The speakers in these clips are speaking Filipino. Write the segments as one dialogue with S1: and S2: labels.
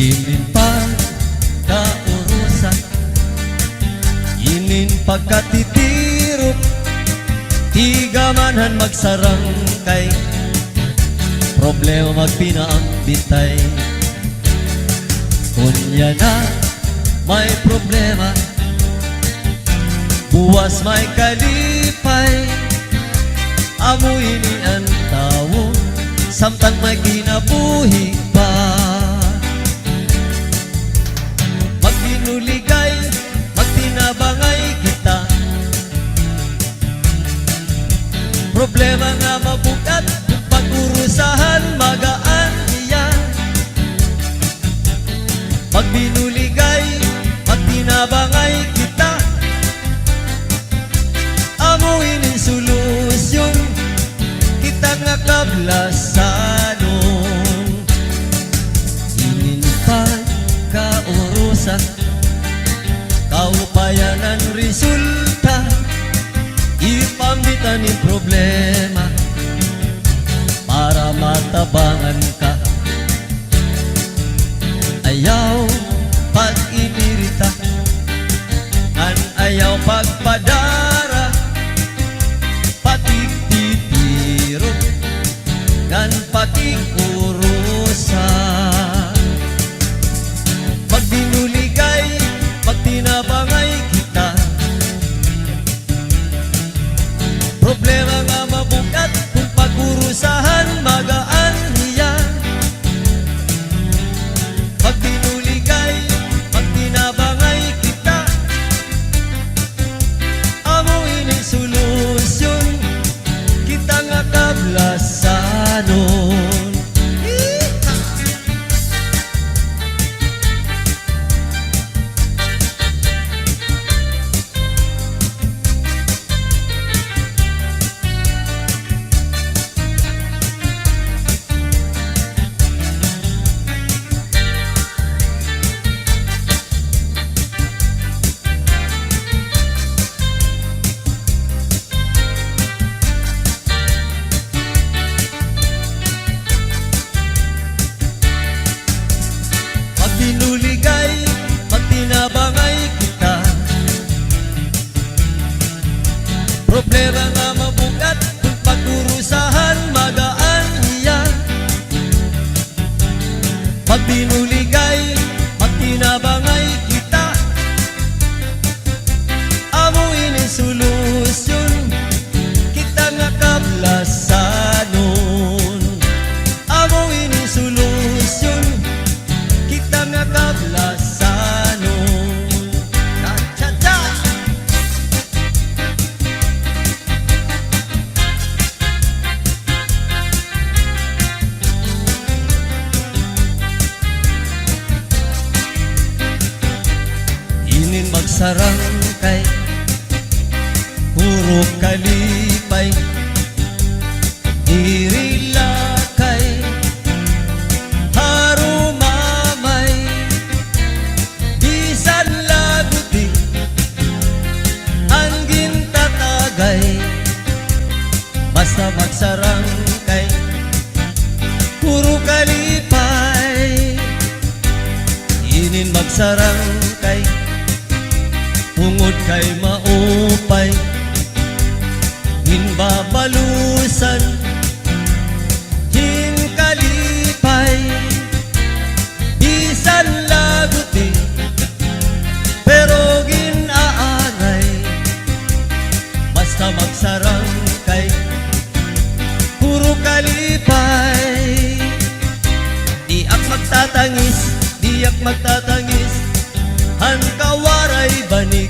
S1: Inin pagkaurusan, inin pagkatitirok, tigamanhan magsarangkay, problema magpinaambitay. Kunya na may problema, buwas may kalipay, amoy ni ang tao, samtang may kinabuhi pa. Magbinuligay, magtinabangay kita, problema nga mabukat, pag-urusahan magaan iyan. Magbinuligay, magtinabangay kita, amuin ang solusyon, kita nga kablasanon. Inin pagkaurusan, kaupayanan resulta, ipambitan ng problema para matabangan ka. Ayaw pag-inirita, ayaw pagpadara, patigtitiro, gan patikurusan. Magbinuligay, magtinabangay kita, problema nga mabukat, kung pag-urusahan magaan hiyan. Magbinuligay, magtinabangay kita, amuin ang solusyon, kita nga kablasanon. Magbinuligay, magtinabangay kita, problema nga mabukat, kung pag-urusahan magaan iyan. Magbinuligay, magtinabangay kita, amuin ang solusyon, kita nga kablasanon. Amuin ang solusyon, kita nga kablasanon. Cha-cha-cha! Inin magsarangkay, puro kalipay, irilakay, harumamay, bisan laguti, anggin tatagay, basta magsarangkay, puro kalipay. Inin magsarangkay, ungod kay maupay, hinbabalusan, hinkalipay, bisan laguti, pero ginaangay, basta magsarangkay, puro kalipay. Diak magtatangis, diak magtatangis, han kawaray banig,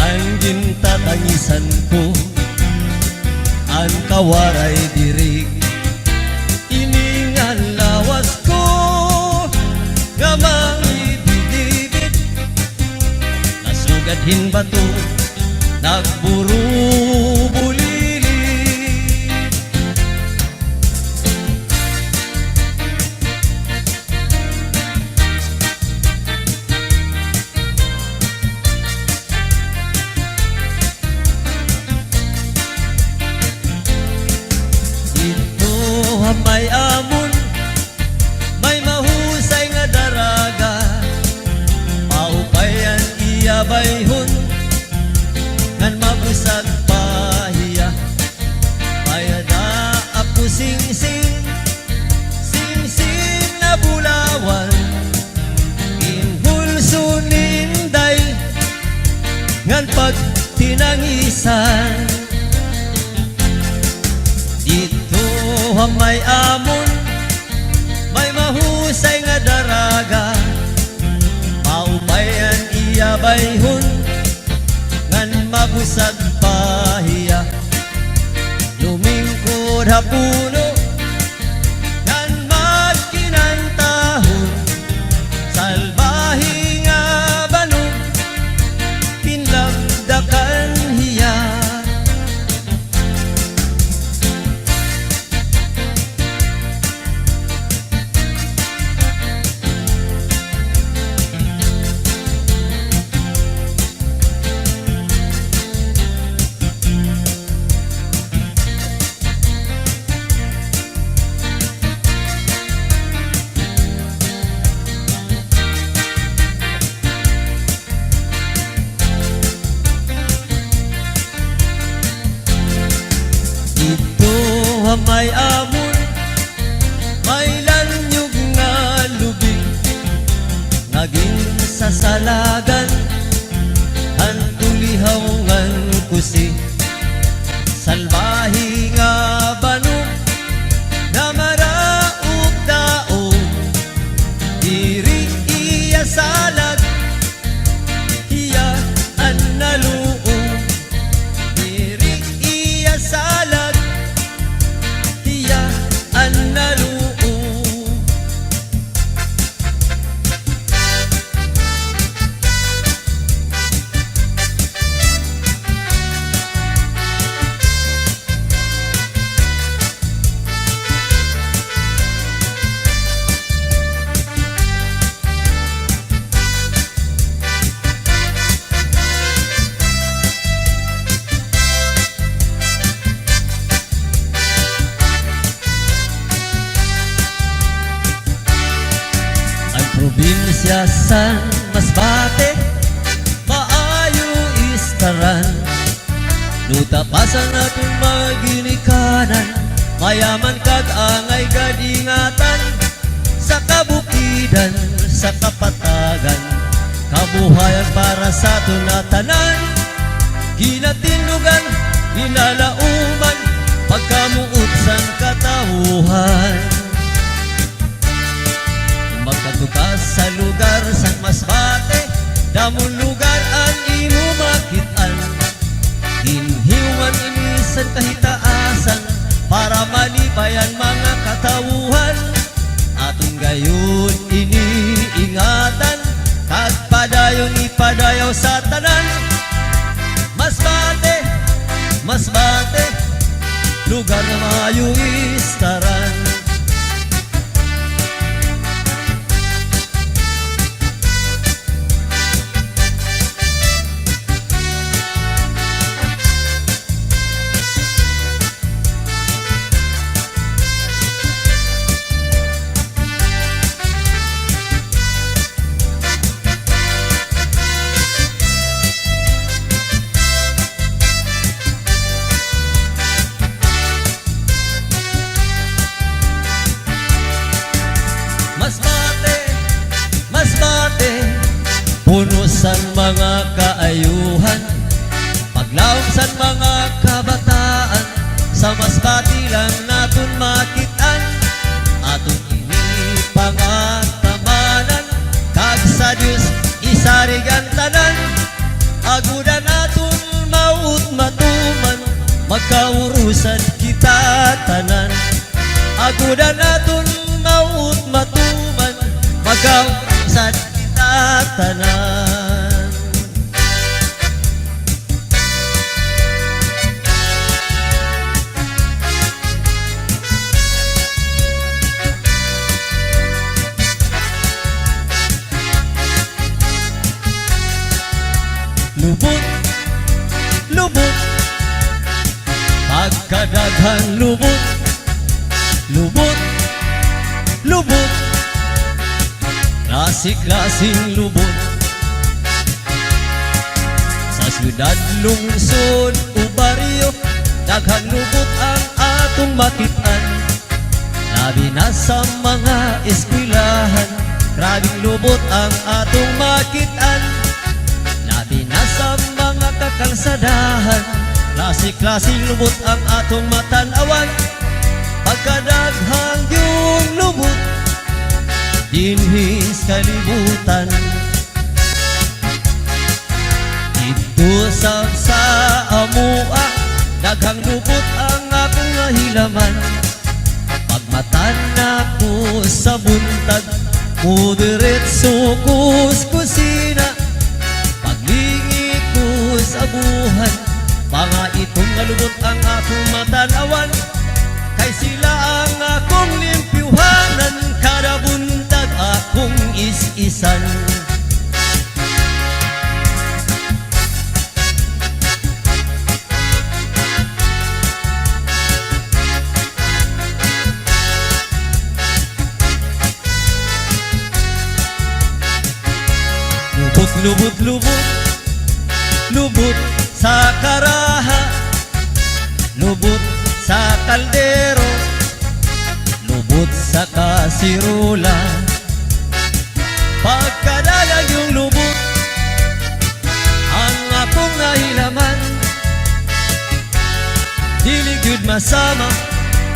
S1: ang gintatangisan ko, ang kawaray dirig. Iningan lawas ko, nga mangididibit, nasugadhin bato, nagburu-bulili. May amon, may mahusay may amon, may mahusay nga daraga, maubayan iya bayhon, ngan mabusag pahiya. Lumingkod hapuno, ngan magkinantahon, salbahi nga banog, pinlagdakan hiya. Dito may amon, may lanyog nga lubig, naging sasalagan, hantulihaw ngan kusi. Salbahi nga banog, na maraog daog, diri iya salag, iya an naluog, diri iya salag, iya an naluog. Probinsya San Masbate, maayo istaran, nutapasan natin maginikanan, mayaman kag angay gadingatan, sa kabukidan, sa kapatagan, kabuhayan para sa tunatanan, ginatindugan, ginalauman, pagkamuot san katawuhan. Magkatukas sa lugar San Masbate, damon lugar ang inumakitan, inhiwan inisan kahitaasan, para malibayan mga katawuhan. Atong gayon iniingatan, kag padayon ipadayaw sa tanan. Masbate, Masbate, lugar na maayo istaran. Puno san mga kaayuhan, paglaom san mga kabataan, sa Masbate lang naton makitaan, atong inipangatamanan, kag sa Dios isarigan tanan, agudan naton maut matuman, magkaurusan kita tanan, agudan naton maut matuman, magkaurusan tanan. Lubot, lubot, pagkadaghan lubot, lubot, lubot, klasik-klasing lubot. Sa syudad, lungsod o baryo, daghang lubot ang atong makitaan. Labi na sa mga eskwelahan, grabing lubot ang atong makitaan. Labi na sa mga kakalsadahan, klase-klaseng lubot ang atong matanawan. pagkadaghang yung lubot dinhis kalibutan. Dito sa amua daghang lubot ang akong nahilaman. Pagmatan ako sa buntag mudiretso ko sa kusina. Paglingi ko sa buhan mga itong nalubot ang akong matanawan. Kay sila ang akong limpyuhanan, kada buntag akong is-isan. Lubot, lubot, lubot sa karaha, lubot sa kaldero, lubot sa kasirula. Pagkadalag yung lubot ang akong nahilaman. Dili gyud masama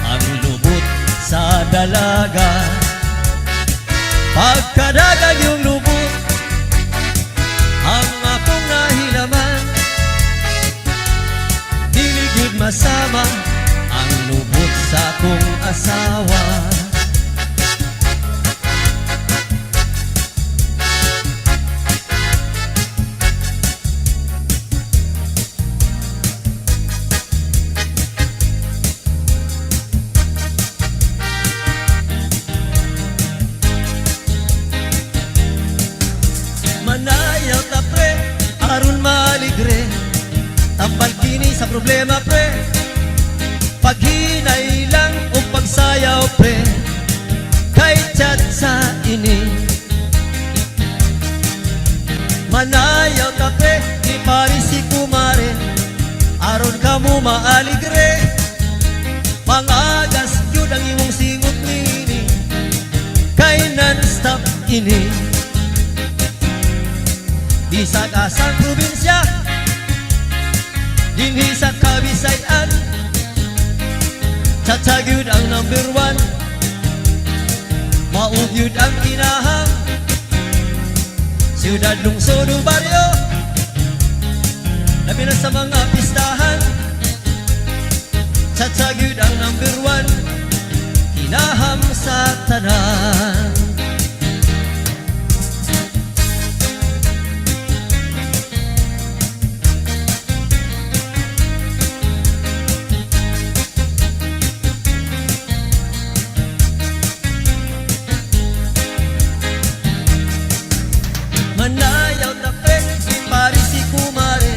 S1: ang lubot sa dalaga. Pagkadalag yung lubot ang akong nahilaman. Dili gyud masama ang lubot sa akong asawa. Manayaw ta pre, aron maligre, tambal kini sa problema pre. Paghinay lang o pagsayaw pre, kay chat sa ini. Manayaw ta pre, di pari si kumare, aron ka mo maaligre. Pangagas yun ang imong singot nini, kay non-stop ini. Di sa kasang probinsya, dinhi sa Kabisayan, Tatagyud ang number 1, Maugyud ang kinahang, siyudad lungsod o baryo, labi na sa mga pistahan. Tatagyud ang number 1, kinaham sa tanan. Manayaw ta pre, di pari si kumare,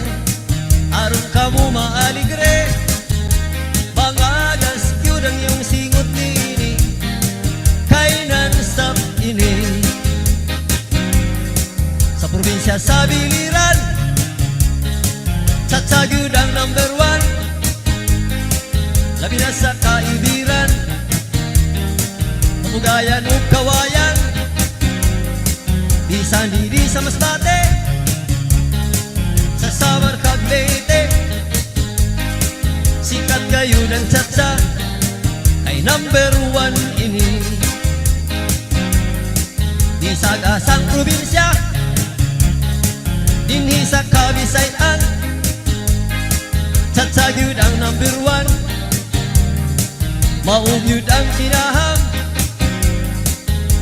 S1: aron ka mo maaligre. Bangagas yun ang iyong singot nini, kay non-stop ini. Sa probinsya sa biliran, Tatagyud ang number 1, labi na sa kaibiran, mabugayan o kawayan. Bisan diri sa Masbate, sa Samar kag Leyte, sikat kayo ng tsatsa, kay number 1 ini. Di sa asang probinsya, dinhi sa Kabisayan, Tatagyud ang number 1, Maugyud ang kinahang,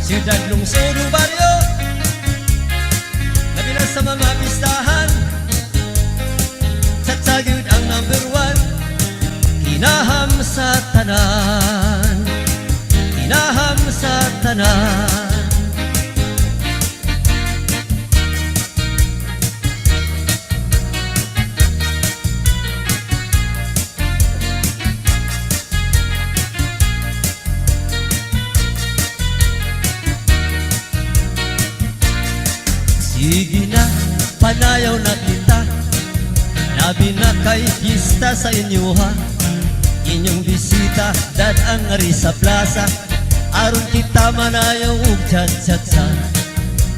S1: siyudad lungsod o baryo, labi na sa mga pistahan. Tatagyud ang number 1, kinaham sa tanan, kinaham sa tanan. Sige na, panayaw na kita, labi na kay pista sa inyo ha. Inyong bisita, dadang ari sa plaza, aron kita manayaw ug chat-chat-sa.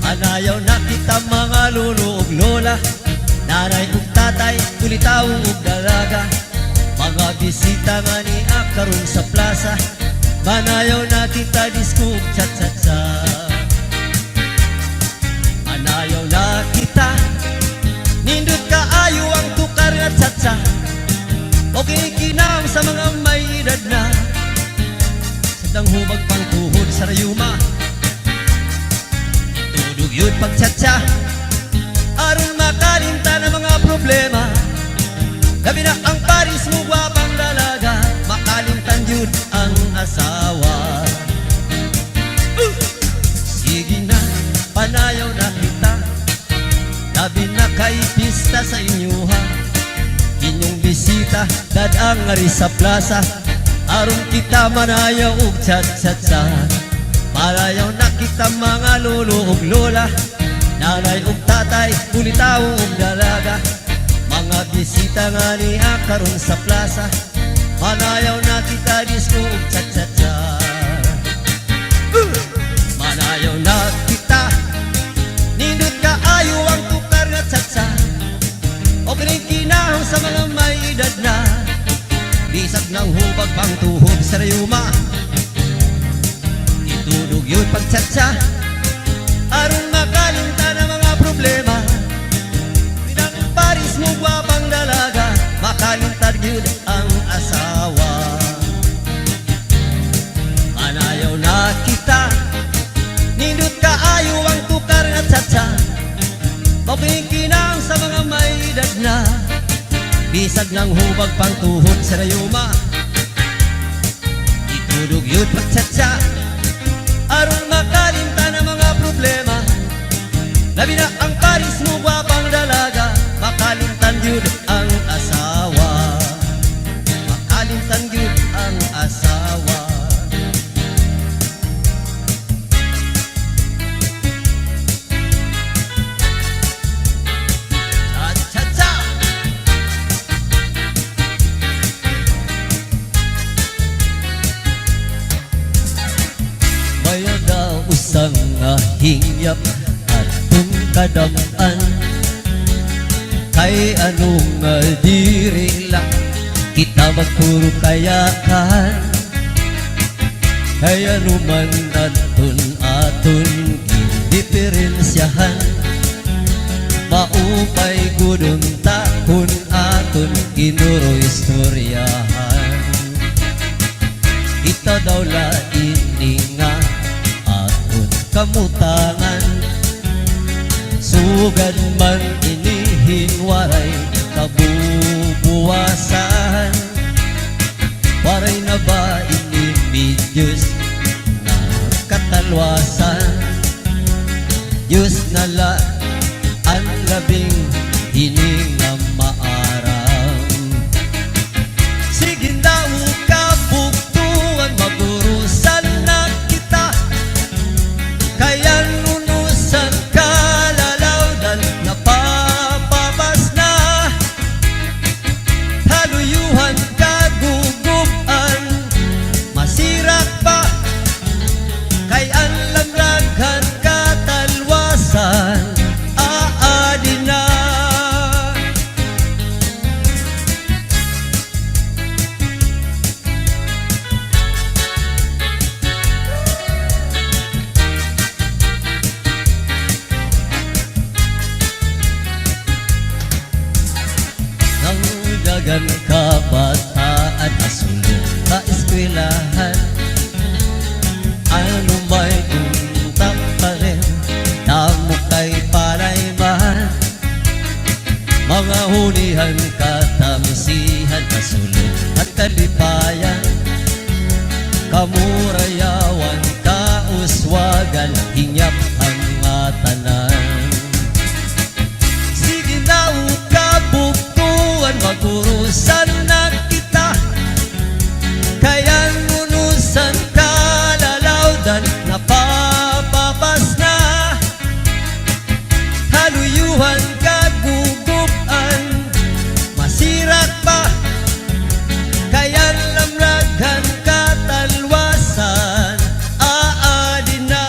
S1: Manayaw na kita mga lolo ug lola, nanay ug tatay, kulitaw ug dalaga. Mga bisita nga ni karon sa plaza, Manayaw na kita diskug cha-cha-cha. Manayaw na kita nindot kaayo ang tukar nga cha-cha. O kinikinam sa mga may edad na sadang hubag pang tuhod sa rayuma. Itudog yun pag cha-cha aron makalimta ng mga problema. Gabi na ang Paris mo gwapang dalaga, makalimtan yun ang asawa. Sige na, panayaw na kita, labi na kay pista sa inyo ha. Inyong bisita, dadang ngari sa plaza, aron kita manayaw og chat-chat-sa. Malayaw na kita mga lolo og lola, nanay og tatay, kulitaw og dalaga. Mga bisita nga niya karon sa plaza, manayaw na kita disco og cha-cha-cha. Manayaw na kita nindot kaayo ang tukar nga cha-cha. O kinikinahon sa mga may edad na bisag ng hubag pang tuhog sa rayuma. Itudog yun pag cha-cha aron makalimta ng mga problema. Paris mo gwapang dalaga, makalintad yun ang asawa. Manayaw na kita nindot kaayo ang tukar nga cha-cha. Mapingkinang sa mga may edad na bisag ng hubag pang tuhod sa rayuma. Itudog yun pag cha-cha aron makalimta ng mga problema. Labi na ang Paris mo gwapang dalaga, makalimtan yun ang asawa. Makalimtan yun ang asawa. Cha-cha-cha! Maya daw usang hingyap at kadam-an kay anong diri lang kita magpuro kayakan. Kay anuman aton diferensyahan, maupay gudong takon aton inuro istoryahan. Kita daw lain nga aton kamutangan, sugad man inihin waray kabubuwasan. Waray na ba inimidyos na katalwasan? Diyos na la ang labing hining na maaram. Sige daw kabuktuan, magurusan na kita, kaya nunusan kalalawdan napapabas na. Haluyuhan kagugupan, masirak pa, kay ang lamraghan katalwasan, aadi na. Nang dagan kabataan asulong sa eskwelahan, ano may untak pa rin, tamo kay palayman. Mga hunihan, katamisihan, kasulong at kalipayan, kamurayawan, kauswagan, hingyap ang matanan. Sige na kabuktuan, magurusan na kita, kaya nunusan kalalawdan napapabas na. Haluyuhan kagugupan, masirak pa, kaya lamraghan katalwasan, aadi na.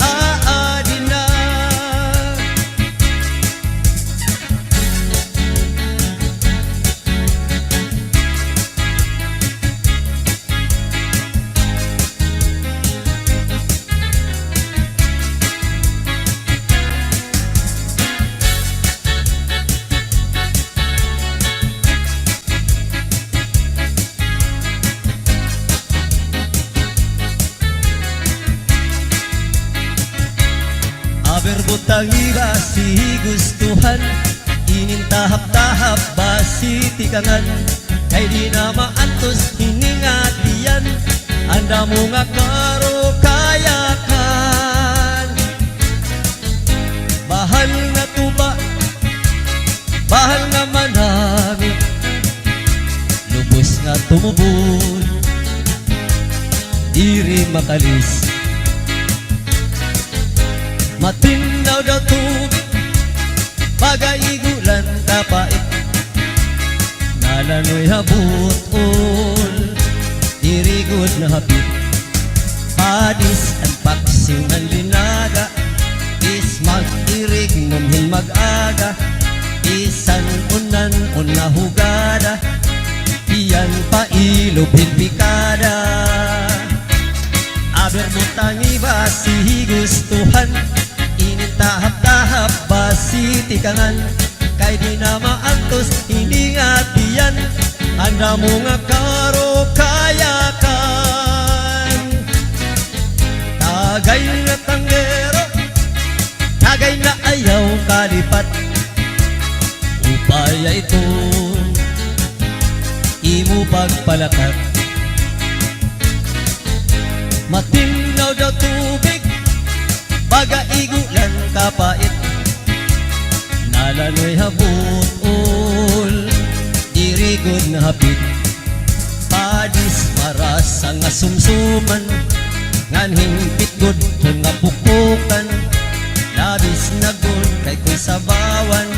S1: Aadi na. tangi ba si gustuhan, inintahap-tahap ba si tikangan, kay di na maantos hiningatiyan, anda mo nga karo kayakan. Bahal nga tuba, bahal nga manami, lubos nga tumubon, diri makalis. Matinaw daw tubig, pagaigulan kapait, nalanoy habutol, dirigod na hapit. Padis ang paksiw ng linaga, is mag-irig numhin mag-aga, isan unan una hugada, iyan pa ilubhin pikada. Aber mo tangi ba si gustuhan, inintahap-tahap ba si tikangan, kay di na maantos hiningatiyan, anda mo nga karo kayakan. Tagay na tanggero, tagay na ayaw kalipat, upaya ito imo pagpalakat. Matinaw daw tubig, pagaigulan kapait, nalanoy habutol, dirigod na hapit. Padis maras ang asumsuman, nganhing pitgod nga pupukan, labis na gud kay ko'y sabawan,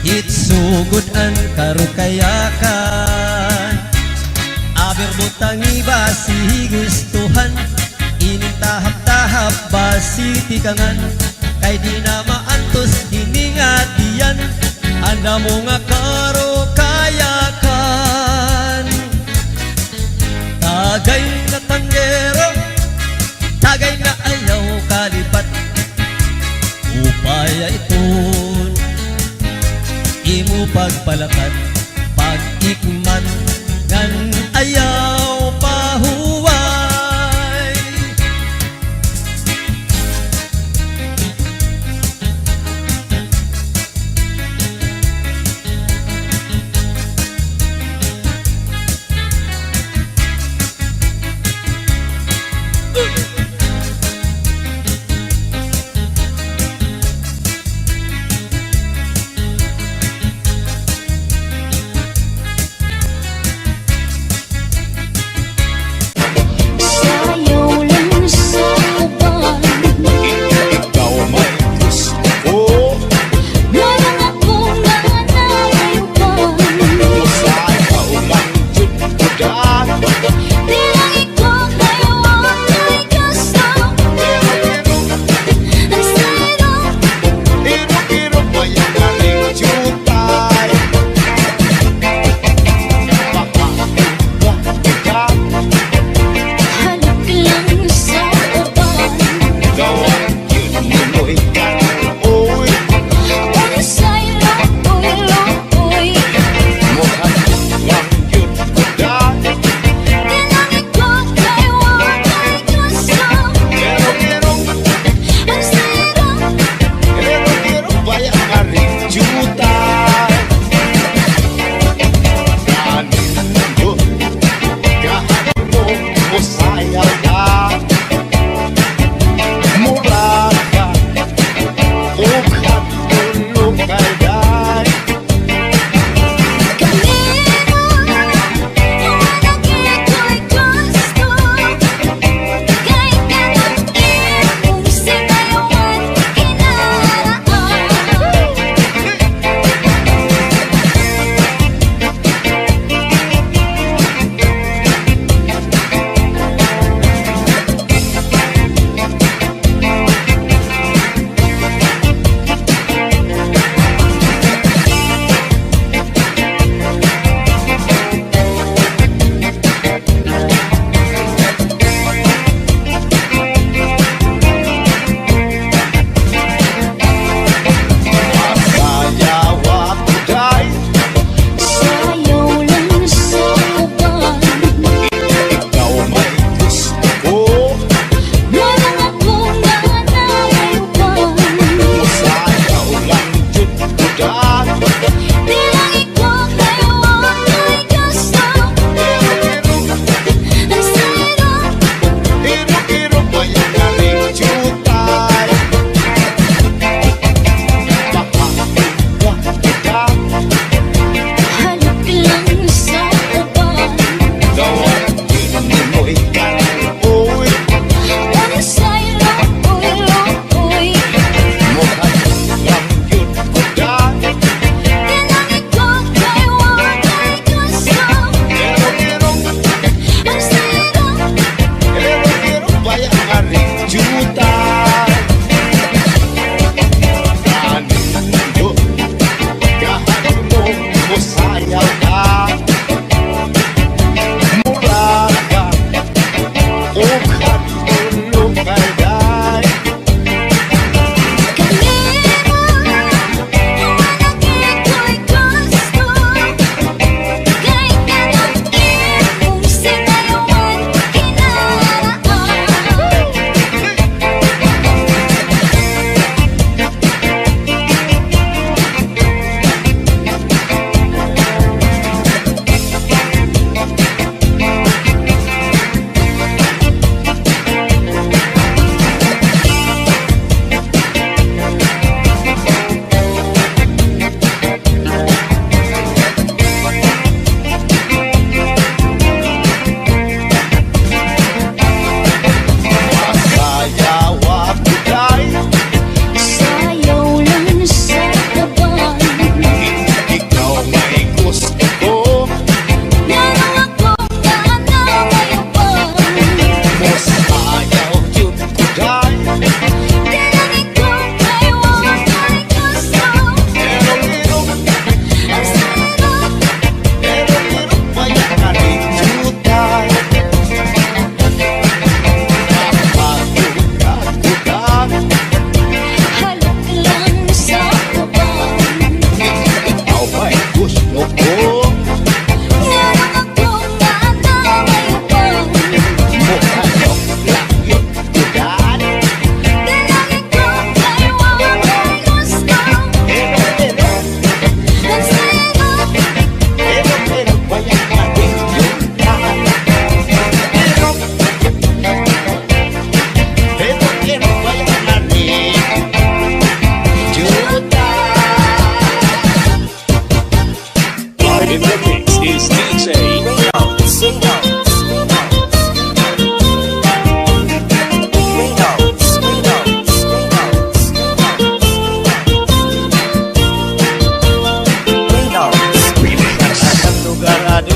S1: hitsugod an karo kayakan. Aber mo tangi ba si gustuhan, inintahap-tahap ba si tikangan, kay di na maantos hiningatiyan, anda mo nga karo kayakan. Tagay na tanggero, tagay na ayaw kalipat, upaya iton imo pagpalakat, pag-ikman ngan ayaw pahuway.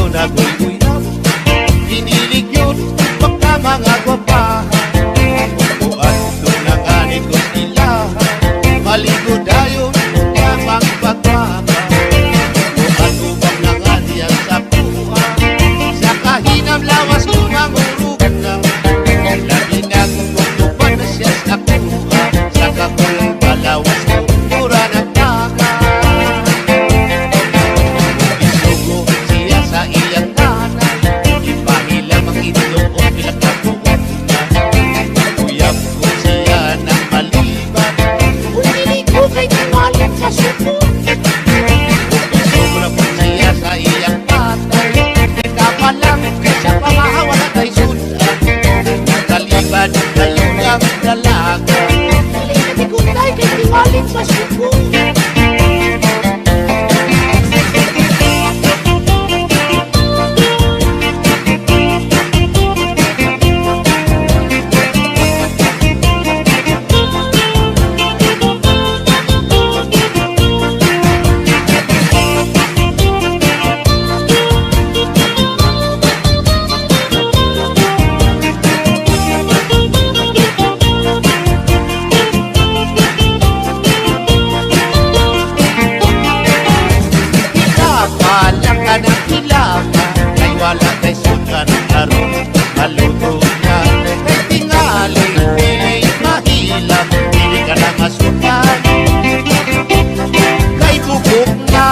S2: doon ako'y uyab. Pinilig yun, baka mga gwapahan. Buat doon ang anit ko sila. Maligo dayon, yamang pagpapa. Buat ubang na nga niyang sapuha. Sa kahinam lawas ko mangurug na. Lagi na kumutupan na siya sa kuha. Sa kakul palawas ko, mura ng taga. Isugo siya sa iyang nanay. Ipahilam ang itlog o pinagkabuot na. Uyab ko siya ng maliban.
S3: Hindi ko kay tiwalit sa suko.
S2: Isugo na po siya sa iyang tatay. Kapalang siya pamahawala kay sundan. Talibad kayo ng dalaga.
S3: Hindi ko kay tiwalit sa suko.
S2: Kapalang ka ng kilama. Kay wala kay sundan karon maluto na. Kay tingali, pili mahilap. Pili ka na masukan. Kay bubok na.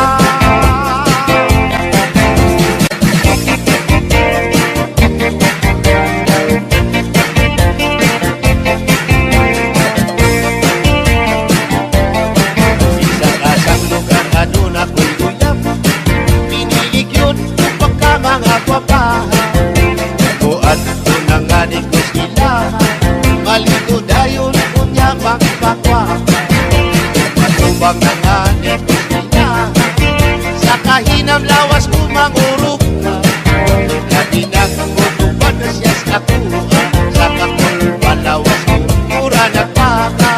S2: Isa kasang lugar adun ako'y uyab. Pinilig yun baka mga gwapahan. Buat doon ang adik ko sila. Maligo dayon kunya magpakwapa. Matubang ang adik ko sila. Sa kahinam lawas ko mangurog na. Lagi na kumutupan na siya sa kuha. Sa kakul palawas ko mura nagpaka.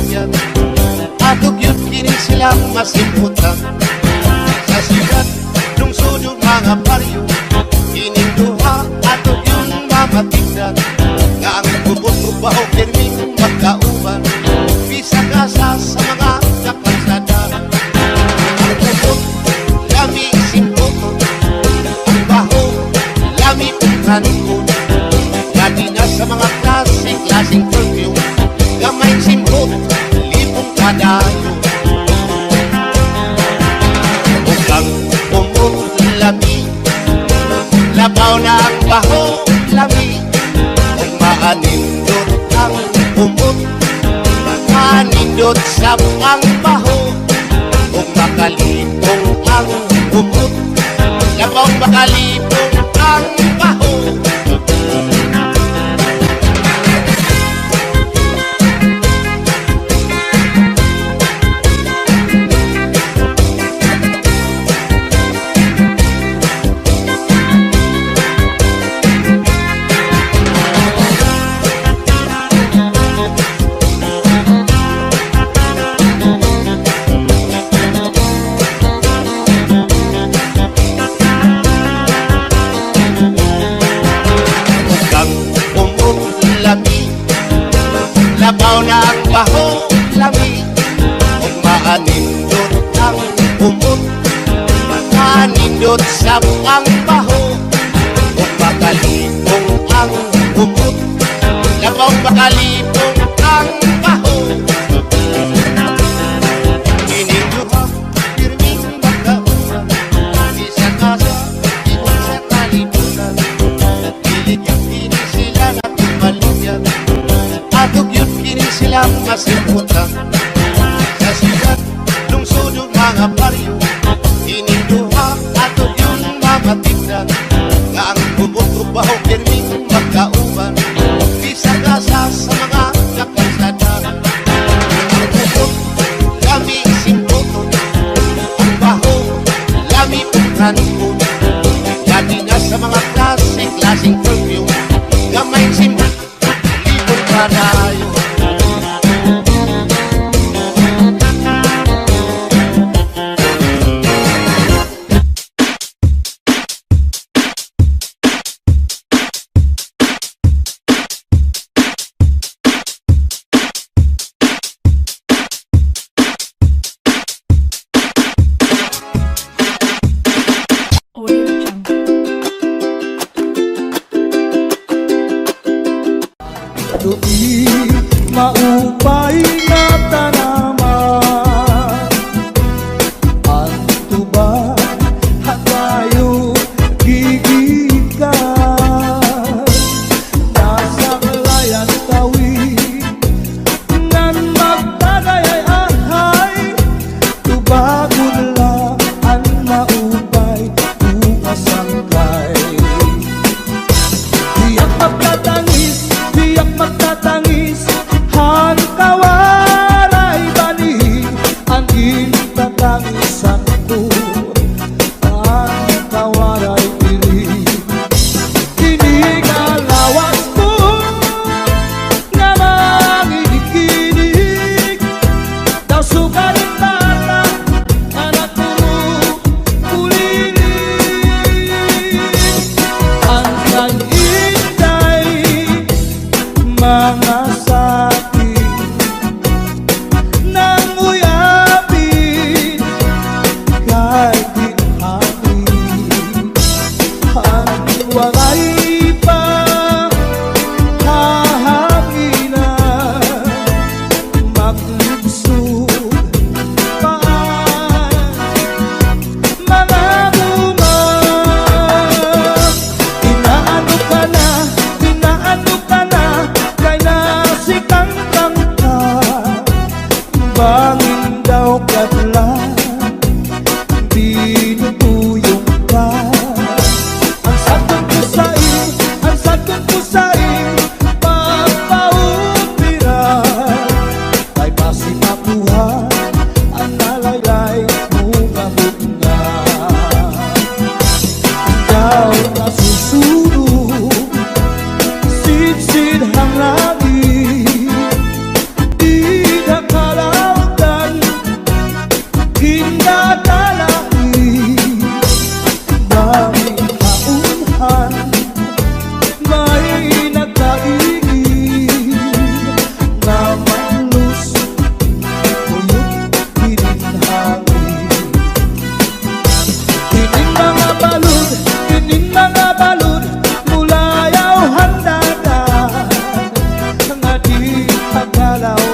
S2: maluyan. Atog yun kini silang masimputan. Sa sigat, lungsod yung mga baryo, kining duha atog yun mamatigdan. Nga ang bubot-ubaho pirming magkauban, bisag-asa sa mga kakalsada. Ang bubot, lami simpot, ang baho, lami pagkanikot. Lagi na sa mga klaseng perfume, gamay simpot, lipong kadayo. Bukang umot lami, labaw na ang baho lami. Kung maanindot ang umot, maanindot sa ang baho. Kung makalipong ang umot, labaw makalipong ang baho. Labaw na ang baho lami. Kung maanindot ang umot, maanindot sa ang baho. Kung makalipong ang umot, labaw makalipong ang baho. Ininduha, pirming magkauban, isang-asa, inun sa kalibutan. Nagpilit yung kini sila natin maluyan. Atog yun kini silang masimputan. Sa sigat, lungsod yung mga baryo, ininduha atog yun mamatigdan. Nga ang bubot-ubaho pirming magkauban, bisag-asa sa mga kakalsada. Ang bubot, lami simpot, ang baho, lami pagkanikot. Lagi na sa mga klaseng perfume, gamay simpot, lipong kadayo.
S4: Do'i maupay na tanaman, ang tuba hatayo gigikan. Nasa layan tawi nan magtagay ahay, tubagod lang ang maupay ukasangkay. Tiyak magtatangis, han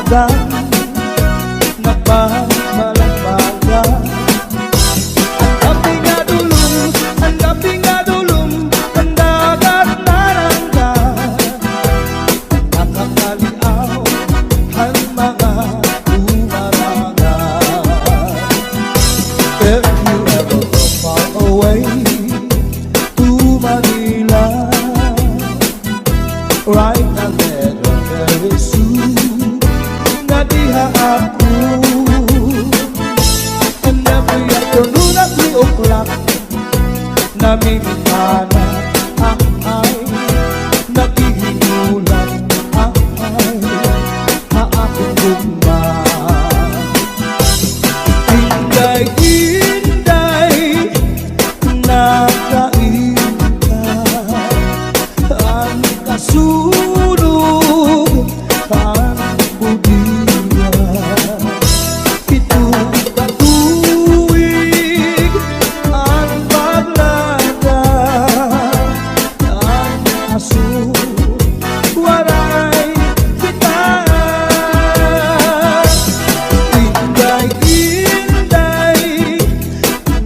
S4: dagat nagbabalagbagan. Ang gabi nga dulong, ang gabi nga dulong, ang dagat naranggan. Nakakaliaw ang mga umarangan. If you ever go far away to Manila, right now there very soon nadiha ako. And every afternoon at 3 o'clock namimana ang ay naghihinulan ang ay haakong gugma. Inday-inday nakainta ang kasunog ang budiya. Itong katuwig ang paglada ang aso waray kita. Inday-inday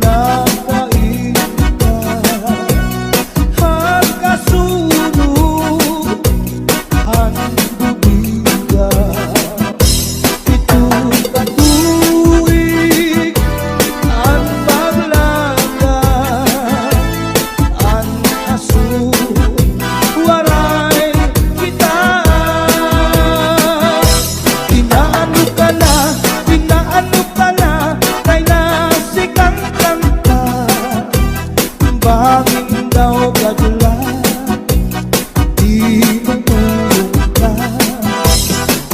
S4: nakainta ang kasunog ang budiya. Itong katuwig ang paglada ang aso waray kita. Inaano ka na, inaano ka na, kay nasikang kanta. Banging daw kadula, di matulog ka.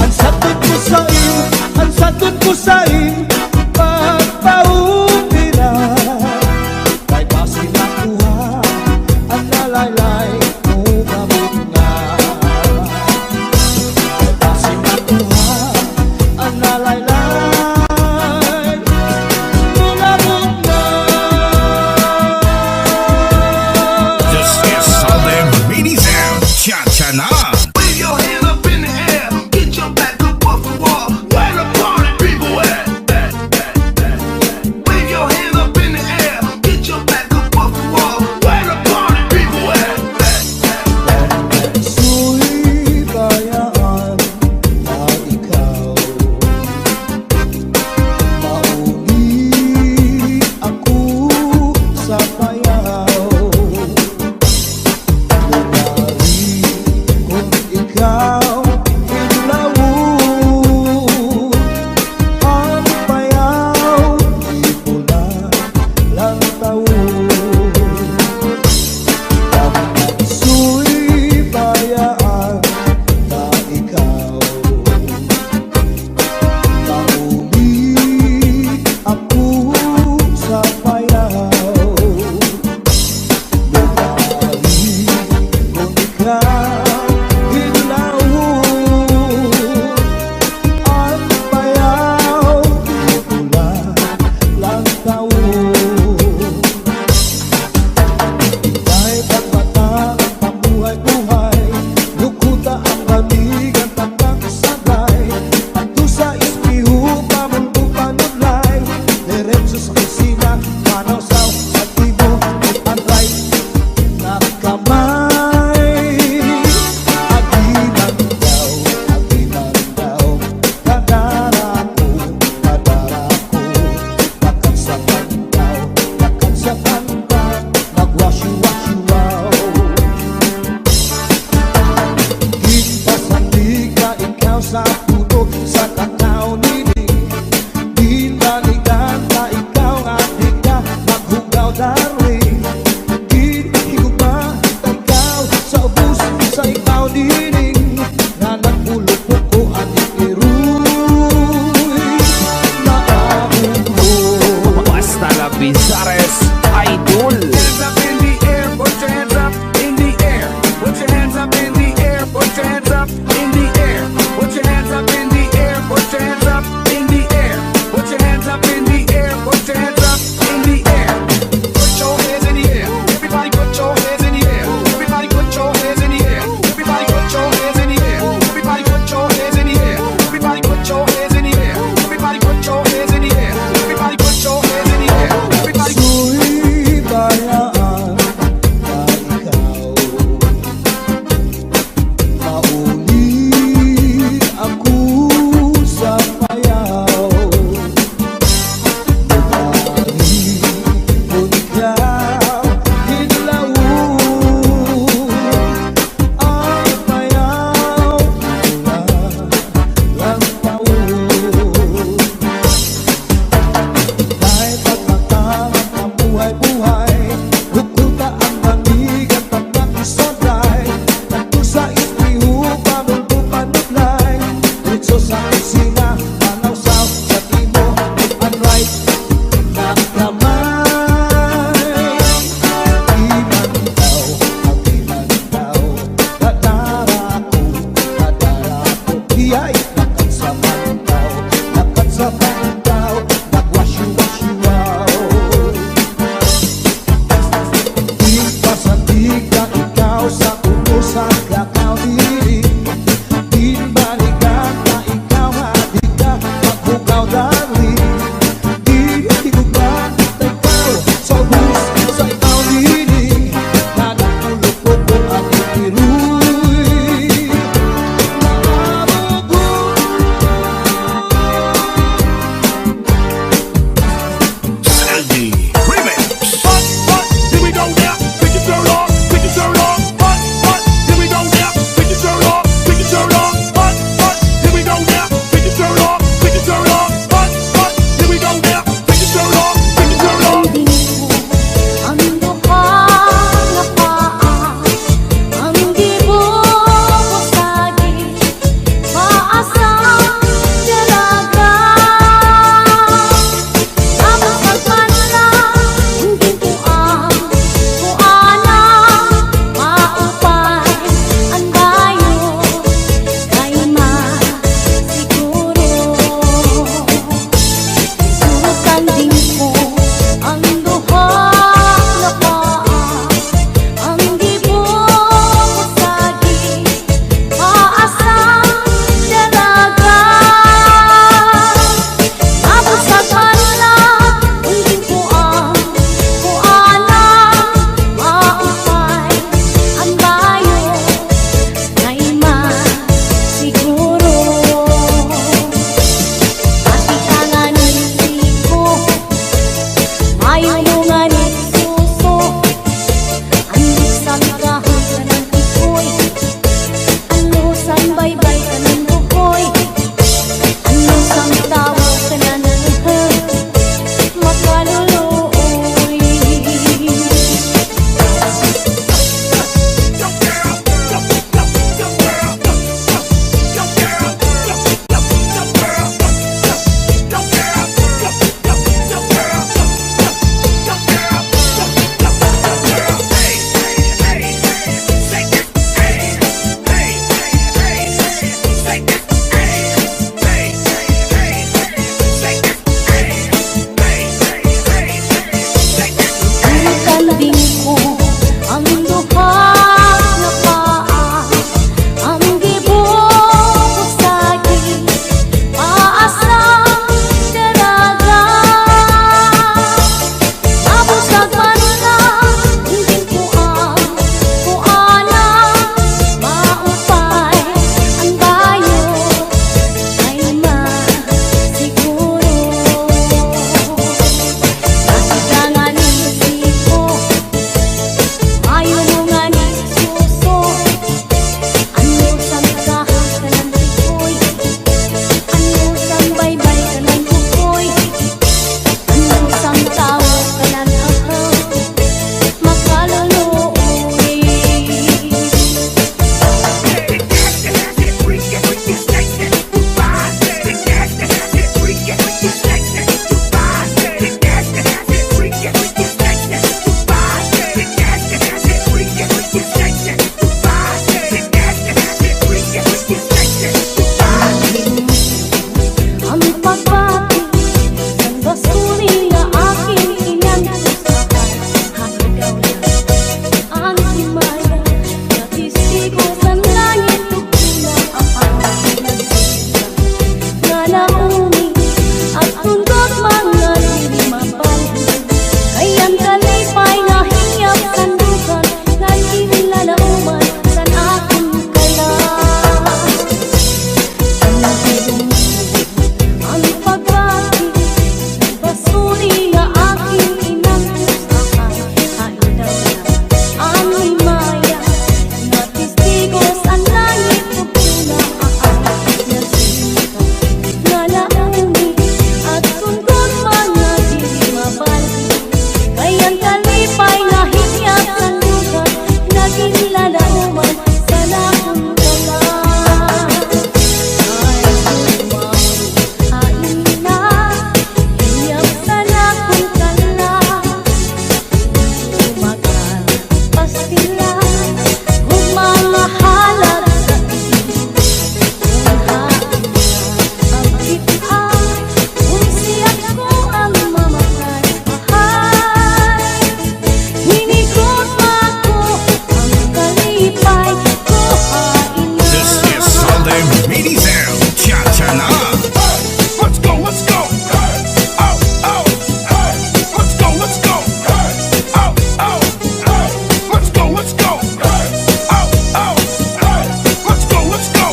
S4: Ang sagot ko sa'yo, ang sagot ko sa'yo, pagpaumira. Kay basi nakuha, ang nalaylay mo gamot nga. Kay basi nakuha, ang nalaylay mo gamot nga.
S5: This is Southern Mini Sound. Cha-cha na.
S6: Wave your hand up in the air, get your back up off the wall. Where the party people at? Wave your hand up in the air, get your back up off the wall. Where the party people at?
S4: Su'y bayaan na ikaw mauli ako sa payaw. Lumari kung ikaw inlawon ang payaw, di pula lang taon. Su'y bayaan na ikaw mauli ako sa payaw. Lumari kung ikaw inlawon ang payaw, di pula lang taon. Ay pagmata ang pamuhay-buhay, lukuta ang lamig ang takang sagay. Ato sa ispiho, pamundo panulay, diretso sa kusina, manaw sa tibo, antay na kamay. Aginan daw, kadara ko, nakagsakan daw, nagwashi-washi wow. Ginpasandig ka ikaw sa puto, sa kakao nining. Ginbalikan ka ikaw, adik ka, maghugaw darling. Ginhigugma ka ikaw, sa ubus, sa ikaw nining. Nga nagpulupok ko adik iruy, maabuho.
S7: Basta la Bizares Idol.
S6: Hands up in the air, put your hands up in the air. Put your hands up in the air, put your hands up in the air. Put your hands up in the air, put
S8: Everybody put your hands in the air. Everybody put your hands in the air. Everybody put your hands in the air. Everybody.
S4: Su'y bayaan na ikaw mauli ako sa payaw. Bumari mo ikaw hinlaw ang payaw na lang taon. Kahit pagkatangan ang buhay-buhay, hukuta ang bangig at pagkakisodray. Nagtusa istriho, pamulto panuglay. Dito sa kusina, panawsaw sa timo, and right na kamay. Imandaw, kadara ko, iyay, lakat sa pandaw, nagwasyo-wasyo-waw. Di pasandig na ikaw sa utos at lakaw diri. Di balikan na ikaw at
S9: lalaumi at tundok mga diri mapalhi. Ayan kalipay nga hiyap sandukan, nga diri lalauman san akong kala. Ang pagbati basuri nga aking inangkusahan, hain daw na ang himaya nga testigos ang langit ug pinaan. Nasinta nga laumi at tungkol mga diri mabalhi. Kayang kalipay nga hiyap sandukan, naging lalauman sa lakong kala. Hain na hiyap sa lakong kala, umagal pastila kung mga halag sa isip. Kung hain na ang kita, kung siyak ko ang mamatay, ahay. Hinigot ako ang kalipay ko, hain na.
S5: This is Sunday Mini Sound. Cha-cha na.
S6: Let's go, let's go. Oh, oh, hey. Let's go, let's go. Oh, oh, hey. Let's go, let's go. Oh, oh, hey. Let's go, let's go.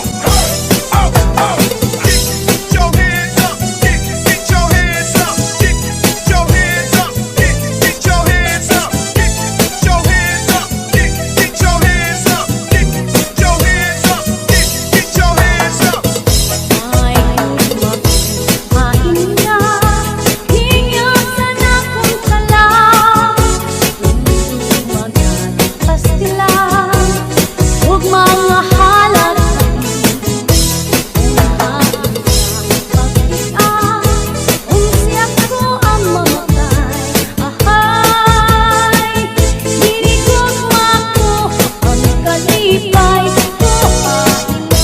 S6: Oh, oh. Get your hands up. Get your hands up. Get your hands up. Get your hands up. Get your hands up. Get your hands up. Get your hands up. Get your hands up.
S9: Ay lumaki, hain na hiyap sa lakong kala, umagal pastila ug mga halag sa isip. Kung hain na pagkita, kung siyak ko ang mamatay, ahay. Hinigot ako ang kalipay ko, hain na.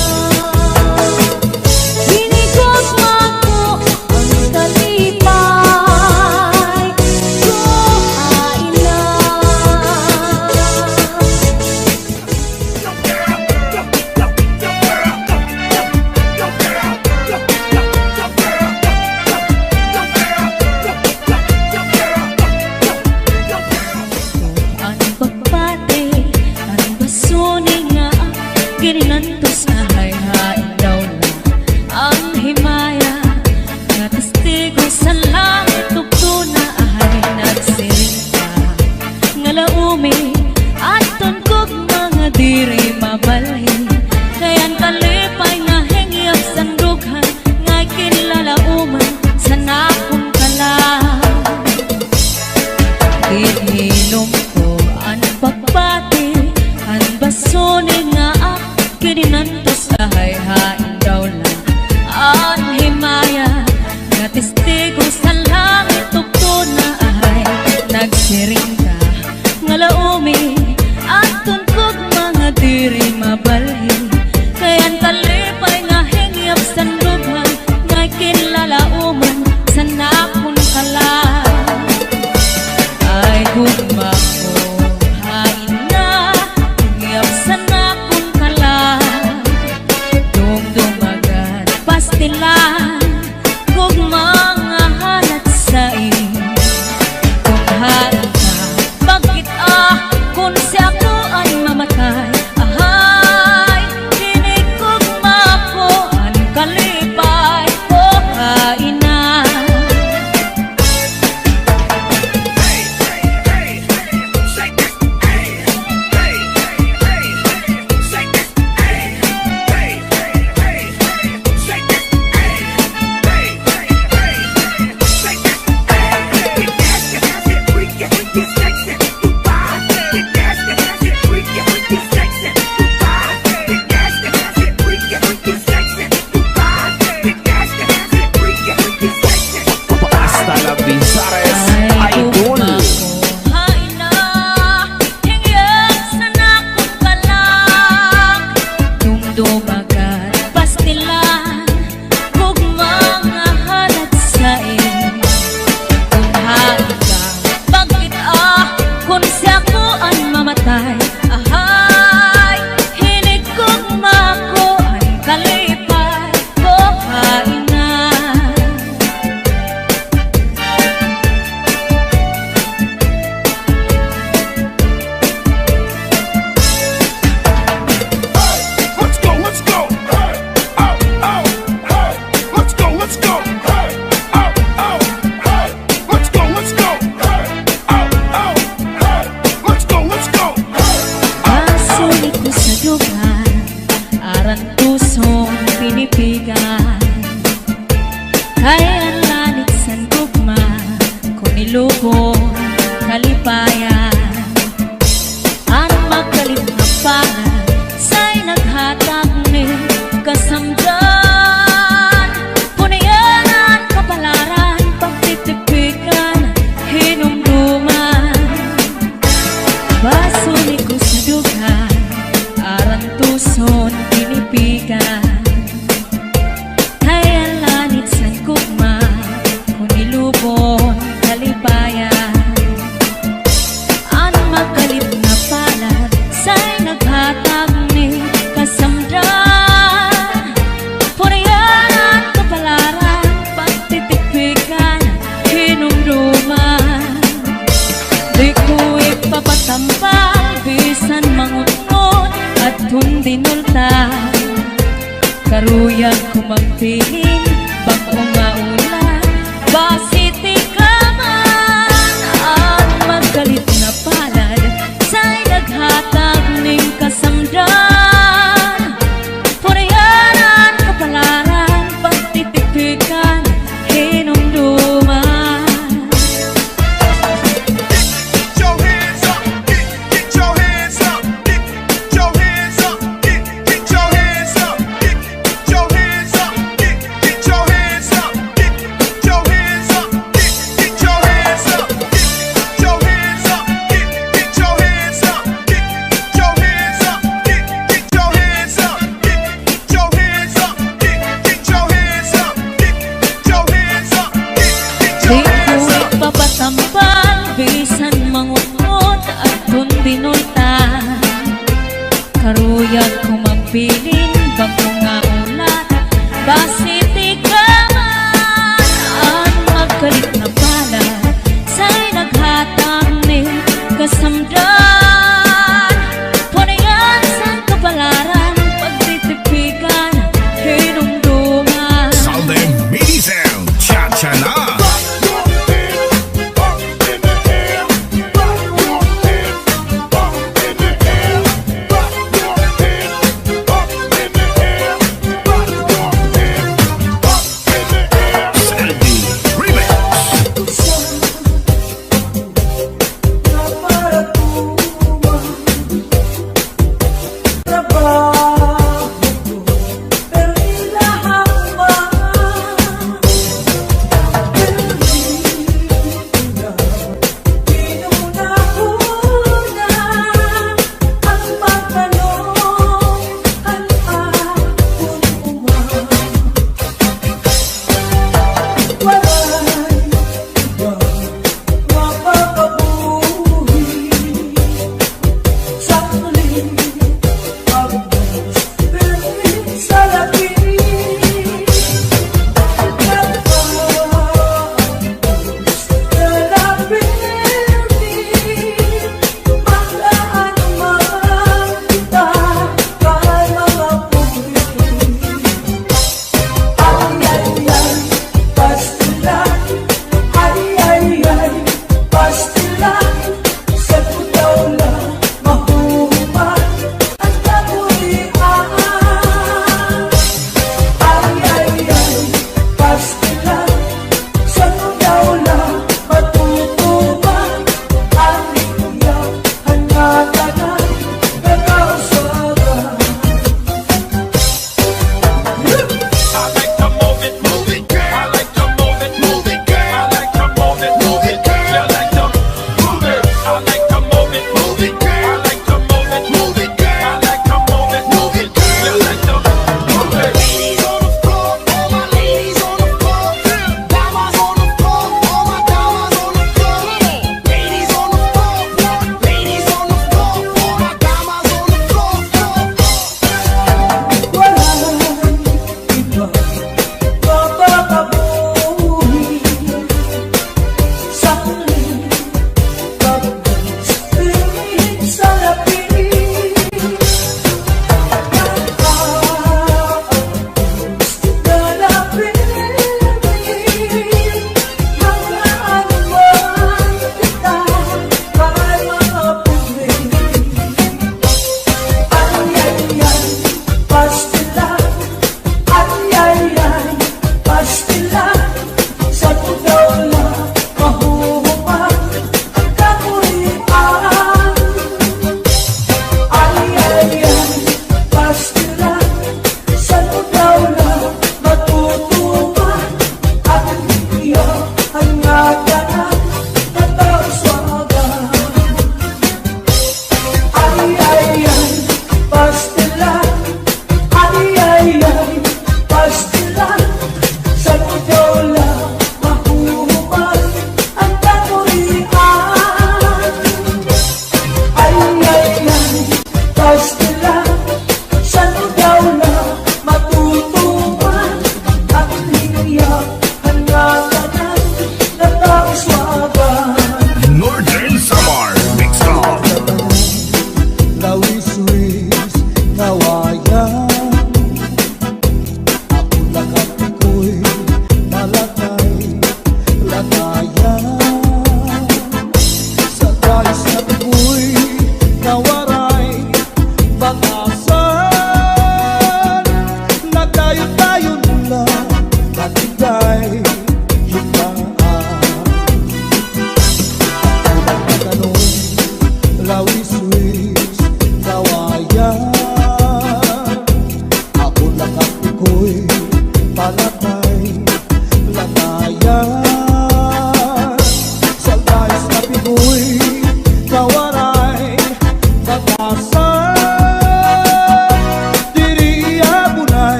S9: Hinigot ako ang kalipay ko, hain na. Ang pagpati, ang basuni nga gininantos na hayhain daw na ang himaya nga testigo sa langit ug tuna ahay nagsirinta nga laumi at tungkog mga diri mabalhi. Kayan kalipay nga hingyap sandughan nga kinlalauman sa nakong kala. Ininom ko ang pagpati, ang basoni nga kininantos sa hayhain daw na ang himaya nga testigo sa langit ug tuna ahay nagsiring ka nga laumi at tungkog mga diri mabalhi. Kayan kalipay nga hingyap sandughan nga kinlalauman sa nakong kala. Ay gugma ko, hain na hiyap sa nakong kala, dumdumagan pastilan kung mga halat sa iyo. Kung hain ka, bakit kung siya ko ay mamatay, ahay. Hinigugma ko ang kalipay ko, hain na.
S6: let's go. Hey, oh, oh, hey, let's go, let's go. Hey, oh, oh, hey, let's go, let's go. Hey,
S9: Masulit ko sa lugar, aran pusong pinipigan. Kaya lalit sa gugma, kung niluko, kalipayan. Ang magkalit na pangan, sa'y naghatag ni kasamdan. Punayan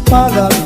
S4: palad